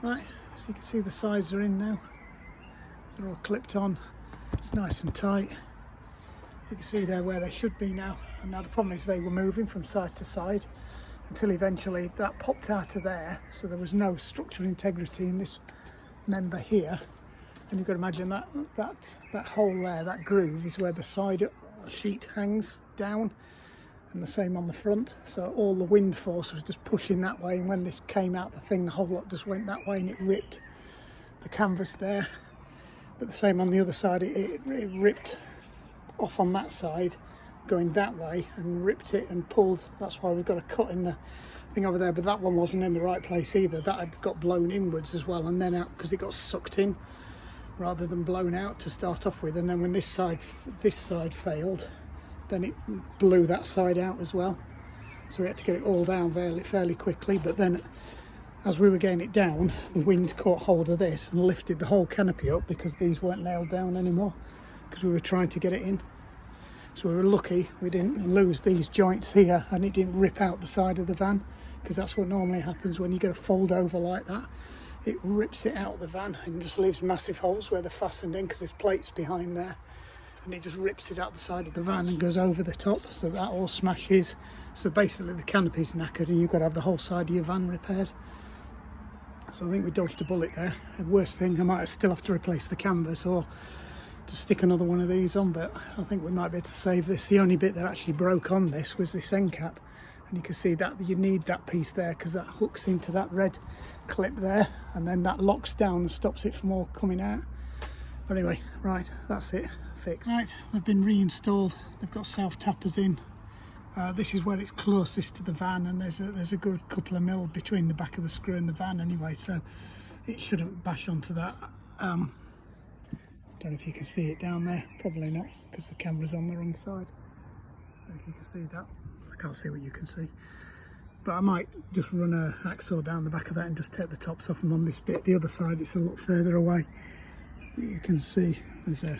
Right, so you can see the sides are in now. They're all clipped on. It's nice and tight. You can see there where they should be now. And now the problem is they were moving from side to side until eventually that popped out of there. So there was no structural integrity in this member here. And you've got to imagine that hole there, that groove, is where the side sheet hangs down, and the same on the front. So all the wind force was just pushing that way, and when this came out the thing, the whole lot just went that way and it ripped the canvas there. But the same on the other side, it ripped off on that side going that way and ripped it and pulled. That's why we've got a cut in the thing over there, but that one wasn't in the right place either. That had got blown inwards as well and then out because it got sucked in rather than blown out to start off with. And then when this side failed, then it blew that side out as well. So we had to get it all down fairly quickly. But then as we were getting it down, the wind caught hold of this and lifted the whole canopy up because these weren't nailed down anymore because we were trying to get it in. So we were lucky we didn't lose these joints here and it didn't rip out the side of the van, because that's what normally happens when you get a fold over like that. It rips it out of the van and just leaves massive holes where they're fastened in because there's plates behind there, and it just rips it out the side of the van and goes over the top, so that all smashes. So basically the canopy's knackered and you've got to have the whole side of your van repaired. So I think we dodged a bullet there. The worst thing, I might still have to replace the canvas or just stick another one of these on, but I think we might be able to save this. The only bit that actually broke on this was this end cap, and you can see that you need that piece there because that hooks into that red clip there, and then that locks down and stops it from all coming out. But anyway, right, that's it, fixed. Right, they've been reinstalled. They've got self tappers in. This is where it's closest to the van, and there's a good couple of mil between the back of the screw and the van anyway, so it shouldn't bash onto that. Don't know if you can see it down there, probably not because the camera's on the wrong side. I don't know if you can see that. I can't see what you can see, but I might just run a hacksaw down the back of that and just take the tops off them on this bit. The other side, it's a lot further away. You can see there's a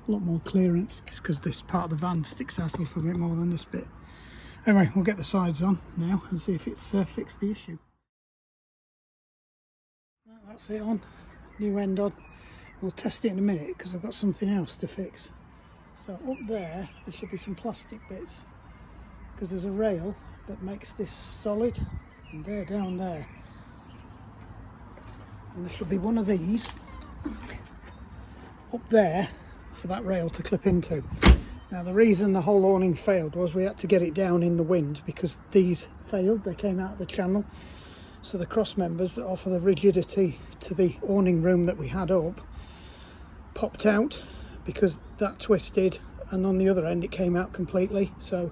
lot more clearance. It's because this part of the van sticks out a little bit more than this bit. Anyway, we'll get the sides on now and see if it's fixed the issue. Right, that's it on, new end on. We'll test it in a minute because I've got something else to fix. So up there should be some plastic bits because there's a rail that makes this solid, and they're down there. And there should be one of these up there for that rail to clip into. Now the reason the whole awning failed was we had to get it down in the wind because these failed, they came out of the channel. So the cross members that offer the rigidity to the awning room that we had up popped out because that twisted, and on the other end it came out completely. So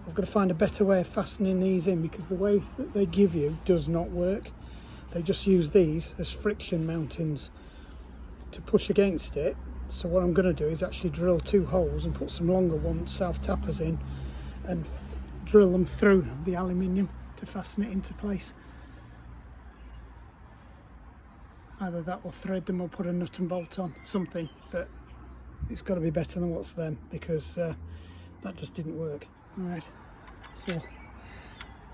I've got to find a better way of fastening these in because the way that they give you does not work. They just use these as friction mountings to push against it. So what I'm going to do is actually drill 2 holes and put some longer ones, self tappers in, and drill them through the aluminium to fasten it into place. Either that or thread them or put a nut and bolt on, something, but it's got to be better than what's them because that just didn't work. Alright, so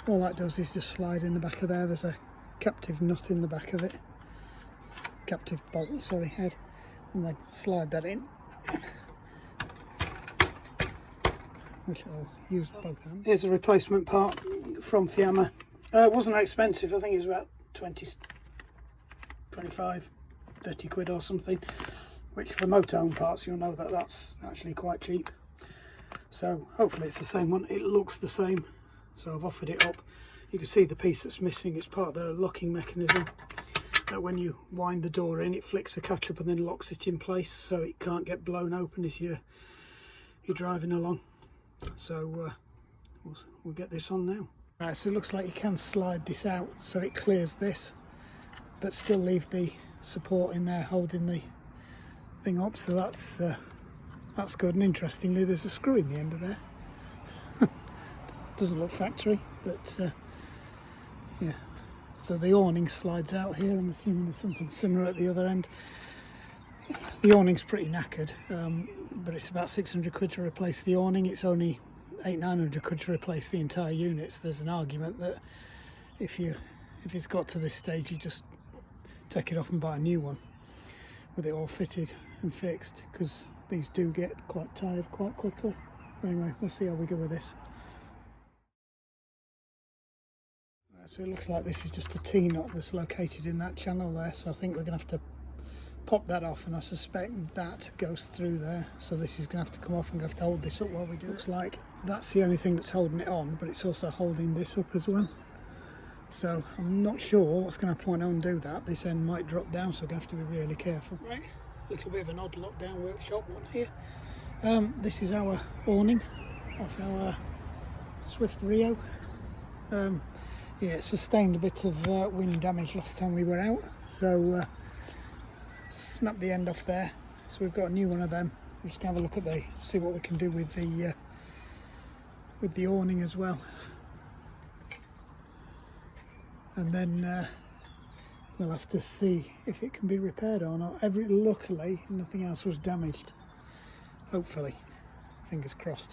all that does is just slide in the back of there. There's a captive nut in the back of it, captive bolt, sorry, head, and then slide that in, which I'll use both hands. Here's a replacement part from Fiamma. It wasn't that expensive, I think it was about 25, 30 quid or something, which for motorhome parts you'll know that that's actually quite cheap. So hopefully it's the same one. It looks the same, so I've offered it up. You can see the piece that's missing. It's part of the locking mechanism that when you wind the door in, it flicks the catch up and then locks it in place so it can't get blown open as you're driving along. So we'll get this on now. Right, so it looks like you can slide this out so it clears this, but still leave the support in there holding the thing up. So that's good. And interestingly, there's a screw in the end of there. Doesn't look factory, but yeah. So the awning slides out here. I'm assuming there's something similar at the other end. The awning's pretty knackered, but it's about 600 quid to replace the awning. It's only 800-900 quid to replace the entire unit. So there's an argument that if it's got to this stage, you just take it off and buy a new one with it all fitted and fixed, because these do get quite tired quite quickly. Anyway, we'll see how we go with this. Right, so it looks like this is just a T-knot that's located in that channel there, so I think we're going to have to pop that off, and I suspect that goes through there, so this is going to have to come off. I'm going to have to hold this up while we do it. Looks like that's the only thing that's holding it on, but it's also holding this up as well. So I'm not sure what's going to happen when I undo that. This end might drop down, so I'm going to have to be really careful. Right, a little bit of an odd lockdown workshop one here. This is our awning off our Swift Rio. Yeah, it sustained a bit of wind damage last time we were out, so snapped the end off there. So we've got a new one of them. We're just going to have a look at see what we can do with the awning as well. And then we'll have to see if it can be repaired or not. Luckily, nothing else was damaged. Hopefully, fingers crossed.